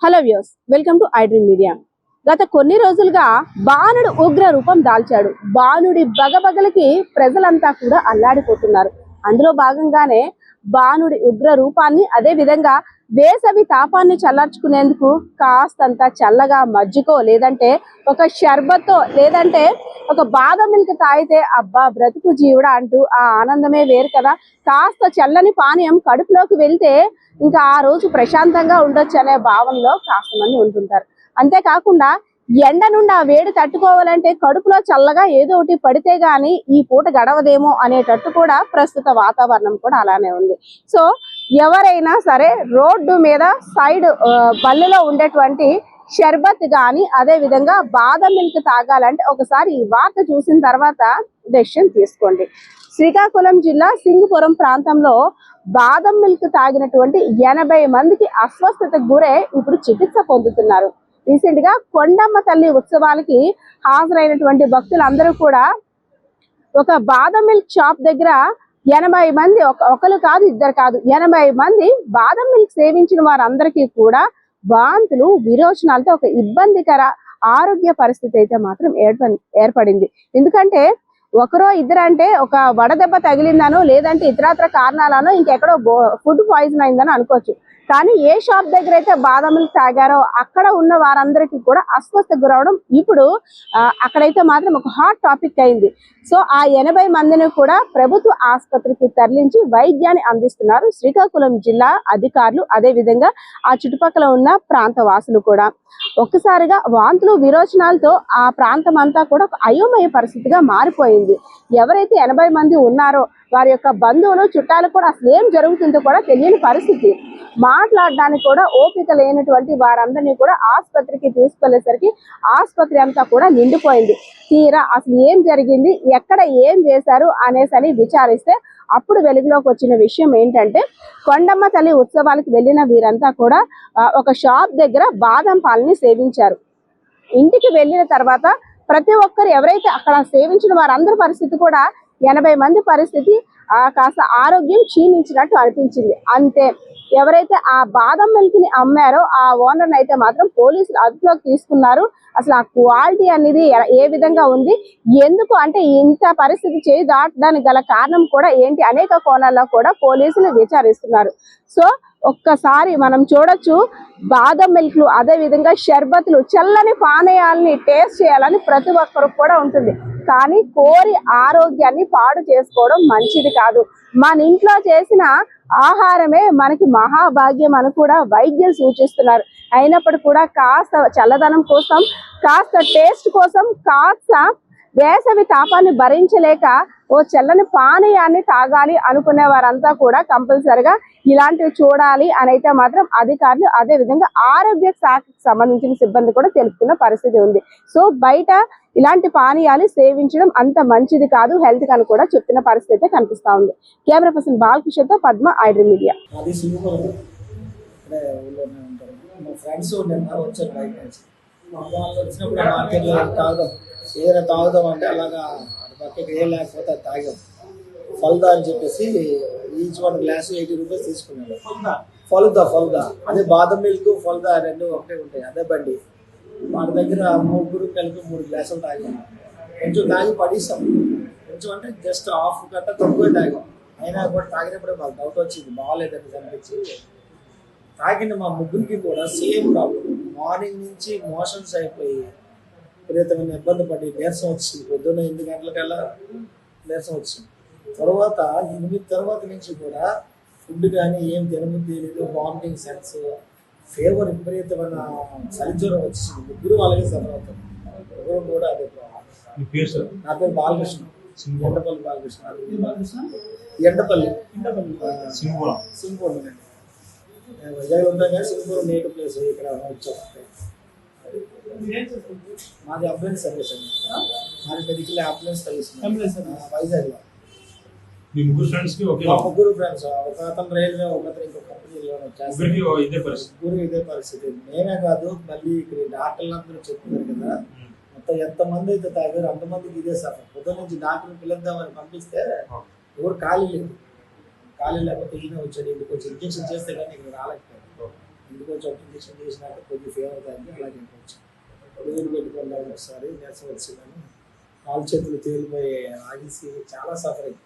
Hello views, welcome to iDream media. గత కొన్ని రోజులుగా బాణుడు ఉగ్ర రూపం దాల్చాడు. బాణుడి బగబగలకి ప్రజలంతా కూడా అల్లాడిపోతున్నారు. అందులో భాగంగానే బాణుడి ఉగ్ర రూపాన్ని, అదే విధంగా వేసవి తాపాన్ని చల్లార్చుకునేందుకు కాస్తంత చల్లగా మజ్జిగో, లేదంటే ఒక షర్బత్తో, లేదంటే ఒక బాదం మిల్క్ తాగితే అబ్బా బ్రతుకు జీవుడా అంటూ ఆ ఆనందమే వేరు కదా. కాస్త చల్లని పానీయం కడుపులోకి వెళ్తే ఇంకా ఆ రోజు ప్రశాంతంగా ఉండొచ్చు అనే భావనలో కాస్త మంది ఉంటుంటారు. అంతేకాకుండా ఎండ నుండి ఆ వేడి తట్టుకోవాలంటే కడుపులో చల్లగా ఏదో ఒకటి పడితే గాని ఈ పూట గడవదేమో అనేటట్టు కూడా ప్రస్తుత వాతావరణం కూడా అలానే ఉంది. సో ఎవరైనా సరే రోడ్డు మీద సైడ్ బల్లిలో ఉండేటువంటి షర్బత్ కానీ, అదే విధంగా బాదం మిల్క్ తాగాలంటే ఒకసారి ఈ వార్త చూసిన తర్వాత డెసిషన్ తీసుకోండి. శ్రీకాకుళం జిల్లా సింగుపురం ప్రాంతంలో బాదం మిల్క్ తాగినటువంటి 80 మందికి అస్వస్థతకు గురై ఇప్పుడు చికిత్స పొందుతున్నారు. రీసెంట్ గా కొండమ్మ తల్లి ఉత్సవాలకి హాజరైనటువంటి భక్తులందరూ కూడా ఒక బాదం మిల్క్ షాప్ దగ్గర 80 మంది, ఒకరు కాదు ఇద్దరు కాదు 80 మంది బాదం మిల్క్ సేవించిన వారందరికీ కూడా వాంతులు, విరోచనాలతో ఒక ఇబ్బందికర ఆరోగ్య పరిస్థితి అయితే మాత్రం ఏర్పడింది. ఎందుకంటే ఒకరో ఇద్దరు అంటే ఒక వడదెబ్బ తగిలిందనో, లేదంటే ఇతరత్ర కారణాలనో ఇంకెక్కడో ఫుడ్ పాయిజన్ అయిందని అనుకోవచ్చు. కానీ ఏ షాప్ దగ్గర అయితే బాదం మిల్క్ తాగారో అక్కడ ఉన్న వారందరికీ కూడా అస్వస్థకు గురవడం ఇప్పుడు అక్కడైతే మాత్రం ఒక హాట్ టాపిక్ అయింది. సో ఆ 80 మందిని కూడా ప్రభుత్వ ఆసుపత్రికి తరలించి వైద్యాన్ని అందిస్తున్నారు శ్రీకాకుళం జిల్లా అధికారులు, అదే విధంగా ఆ చుట్టుపక్కల ఉన్న ప్రాంత వాసులు కూడా. ఒక్కసారిగా వాంతులు, విరోచనాలతో ఆ ప్రాంతం అంతా కూడా ఒక అయోమయ పరిస్థితిగా మారిపోయింది. ఎవరైతే 80 మంది ఉన్నారో వారి యొక్క బంధువులు, చుట్టాలు కూడా అసలు ఏం జరుగుతుందో కూడా తెలియని పరిస్థితి. మాట్లాడడానికి కూడా ఓపిక లేనటువంటి వారందరినీ కూడా ఆసుపత్రికి తీసుకెళ్లేసరికి ఆసుపత్రి అంతా కూడా నిండిపోయింది. తీరా అసలు ఏం జరిగింది, ఎక్కడ ఏం చేశారు అనేసి విచారిస్తే అప్పుడు వెలుగులోకి వచ్చిన విషయం ఏంటంటే, కొండమ్మ తల్లి ఉత్సవాలకు వెళ్ళిన వీరంతా కూడా ఒక షాప్ దగ్గర బాదం పాలని సేవించారు. ఇంటికి వెళ్ళిన తర్వాత ప్రతి ఒక్కరు ఎవరైతే అక్కడ సేవించిన వారందరి పరిస్థితి కూడా 80 మంది పరిస్థితి కాస్త ఆరోగ్యం క్షీణించినట్టు అనిపించింది. అంతే, ఎవరైతే ఆ బాదం మిల్క్ ని అమ్మారో ఆ ఓనర్ అయితే మాత్రం పోలీసులు అదుపులోకి తీసుకున్నారు. అసలు ఆ క్వాలిటీ అనేది ఏ విధంగా ఉంది, ఎందుకు అంటే ఇంత పరిస్థితి చేయి దాటడానికి గల కారణం కూడా ఏంటి, అనేక కోణాల్లో కూడా పోలీసులు విచారిస్తున్నారు. సో ఒక్కసారి మనం చూడొచ్చు, బాదం మిల్క్లు, అదే విధంగా షర్బత్లు, చల్లని పానీయాలని టేస్ట్ చేయాలని ప్రతి ఒక్కరు కూడా ఉంటుంది. కానీ కోరి ఆరోగ్యాన్ని పాడు చేసుకోవడం మంచిది కాదు. మన ఇంట్లో చేసిన ఆహారమే మనకి మహాభాగ్యం అని కూడా వైద్యులు సూచిస్తున్నారు. అయినప్పుడు కూడా కాస్త చల్లదనం కోసం, కాస్త టేస్ట్ కోసం, కాస్త వేసవి తాపాన్ని భరించలేక ఓ చల్లని పానీయాన్ని తాగాలి అనుకునే వారంతా కూడా కంపల్సరిగా ఇలాంటివి చూడాలి అని అయితే మాత్రం అధికారులు, అదే విధంగా ఆరోగ్య శాఖకు సంబంధించిన సిబ్బంది కూడా తెలుపుతున్న పరిస్థితి ఉంది. సో బయట ఇలాంటి పానీయాలు సేవించడం అంత మంచిది కాదు హెల్త్ అని కూడా చెప్తున్న పరిస్థితి అయితే కనిపిస్తా ఉంది. కెమెరా పర్సన్ బాలకిషోర్ తో పద్మ, ఐడ్రీమ్ మీడియా. ఏదైనా తాగుదాం అంటే అలాగా పక్కకి ఏం లేకపోతే అది తాగాం. ఫల్దా అని చెప్పేసి ఈచ్ వన్ గ్లాస్ 80 రూపీస్ తీసుకున్నాడు. ఫలుదా అదే బాదం మిల్క్, ఫల్దా రెండు ఒకటే ఉంటాయి, అదే బండి. మన దగ్గర ముగ్గురు కలిపి 3 గ్లాసులు తాగాం. కొంచెం తాగి పడేసాం, కొంచెం అంటే జస్ట్ హాఫ్ గంట తక్కువే తాగాం. అయినా కూడా తాగినప్పుడే మాకు డౌట్ వచ్చింది, బాగాలేదని అనిపించి తాగిన మా ముగ్గురికి కూడా సేమ్ ప్రాబ్లం. మార్నింగ్ నుంచి మోషన్స్ అయిపోయి విపరీతమైన ఇబ్బంది పడి నీరసం వచ్చింది. పొద్దున్న 8 గంటలకల్లా నీరసం వచ్చింది. తర్వాత 8 తర్వాత నుంచి కూడా ఫుడ్ కానీ ఏం తినబుద్ధి లేదు, వామిటింగ్ సెన్స్, ఫీవర్, విపరీతమైన చలిజ్వరం వచ్చింది. ముగ్గురు అలాగే సఫర్ అవుతారు, ముగ్గురు కూడా అదే ప్రాబ్లం. నా పేరు బాలకృష్ణ, ఎండపల్లి బాలకృష్ణ. ఎండపల్లి సింగపూర్ వైజాగ్ ఉంటాం కానీ సింగపూర్ నేటివ్ ప్లేస్, ఇక్కడ వచ్చాం. మాది అంబులెన్స్ సర్వీస్ అండి, మాది మెడికల్ అంబులెన్స్ సర్వీస్ వైజాగ్ లో. ముగ్గురు ఫ్రెండ్స్, ఒక అతను రైల్వే, ఒక అతను ఇంకో కంపెనీలో ఇదే పరిస్థితి. నేనే కాదు, మళ్ళీ ఇక్కడ డాక్టర్లందరూ చెప్తున్నారు కదా, మొత్తం ఎంతమంది అయితే తాగారు అంతమందికి ఇదే సార్. పొద్దున్న నుంచి డాక్టర్ని పిలుద్దామని పంపిస్తే ఎవరు ఖాళీ లేకపోతే ఈయన వచ్చాడు, ఇంటికి వచ్చి ఇంజక్షన్ చేస్తే కానీ ఇక్కడ రాలేకపోయాడు. ఎందుకు కొంచెం ఇంజక్షన్ చేసినాక కొద్దిగా ఫీవర్ తగ్గి అలా చెప్పవచ్చు. వేడి పెట్టుకున్నాను ఒకసారి నీరసం వచ్చిందని కాలు చేతులు తేలిపోయి ఆగేసి చాలా సఫర్ అయింది.